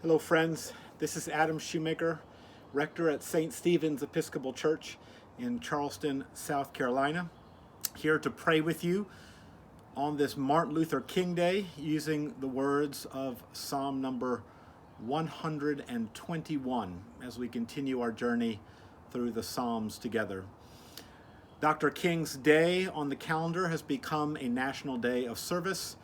Hello friends, this is Adam Shoemaker, rector at St. Stephen's Episcopal Church in Charleston, South Carolina, here to pray with you on this Martin Luther King Day using the words of Psalm number 121 as we continue our journey through the Psalms together. Dr. King's Day on the calendar has become a national day of service.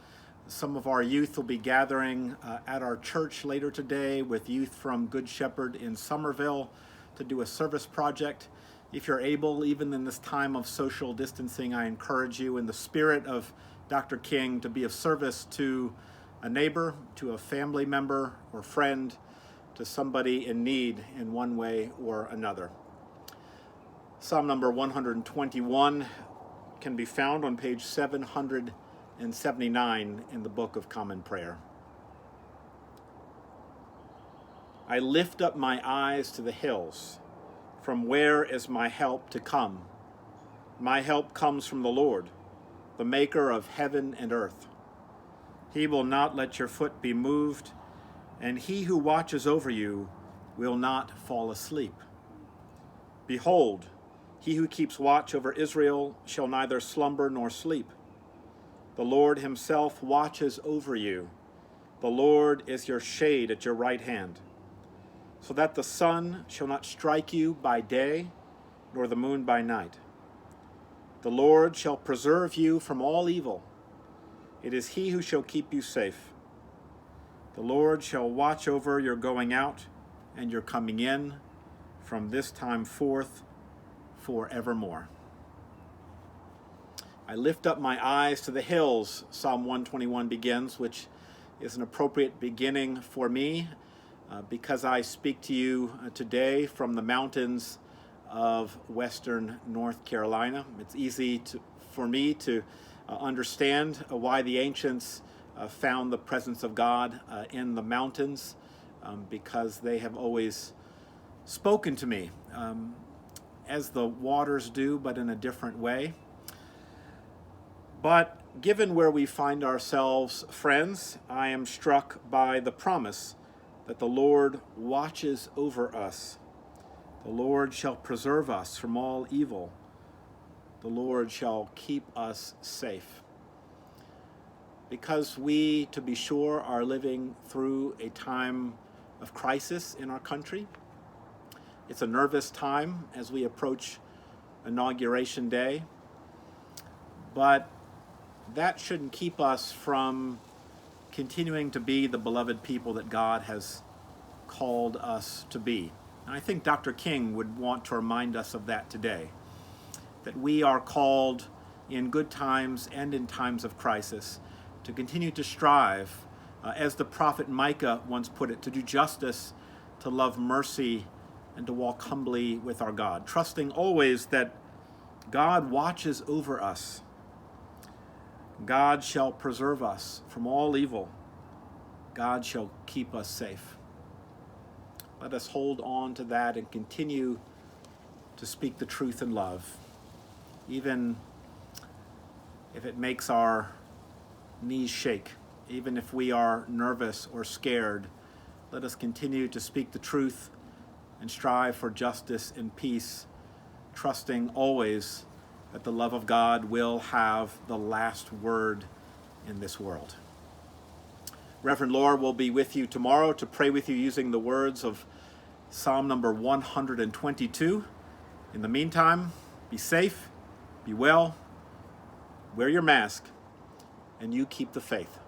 Some of our youth will be gathering at our church later today with youth from Good Shepherd in Somerville to do a service project. If you're able, even in this time of social distancing, I encourage you in the spirit of Dr. King to be of service to a neighbor, to a family member or friend, to somebody in need in one way or another. Psalm number 121 can be found on page 779 in the Book of Common Prayer. I lift up my eyes to the hills. From where is my help to come? My help comes from the Lord, the maker of heaven and earth. He will not let your foot be moved, and he who watches over you will not fall asleep. Behold, he who keeps watch over Israel shall neither slumber nor sleep. The Lord himself watches over you. The Lord is your shade at your right hand, so that the sun shall not strike you by day, nor the moon by night. The Lord shall preserve you from all evil. It is he who shall keep you safe. The Lord shall watch over your going out and your coming in from this time forth forevermore. I lift up my eyes to the hills, Psalm 121 begins, which is an appropriate beginning for me because I speak to you today from the mountains of western North Carolina. It's easy for me to understand why the ancients found the presence of God in the mountains because they have always spoken to me as the waters do, but in a different way. But given where we find ourselves, friends, I am struck by the promise that the Lord watches over us. The Lord shall preserve us from all evil. The Lord shall keep us safe. Because we, to be sure, are living through a time of crisis in our country. It's a nervous time as we approach Inauguration Day. But that shouldn't keep us from continuing to be the beloved people that God has called us to be. And I think Dr. King would want to remind us of that today, that we are called in good times and in times of crisis to continue to strive, as the prophet Micah once put it, to do justice, to love mercy, and to walk humbly with our God, trusting always that God watches over us. God shall preserve us from all evil. God shall keep us safe. Let us hold on to that and continue to speak the truth in love, even if it makes our knees shake, even if we are nervous or scared. Let us continue to speak the truth and strive for justice and peace, trusting always that the love of God will have the last word in this world. Reverend Laura will be with you tomorrow to pray with you using the words of Psalm number 122. In the meantime, be safe, be well, wear your mask, and you keep the faith.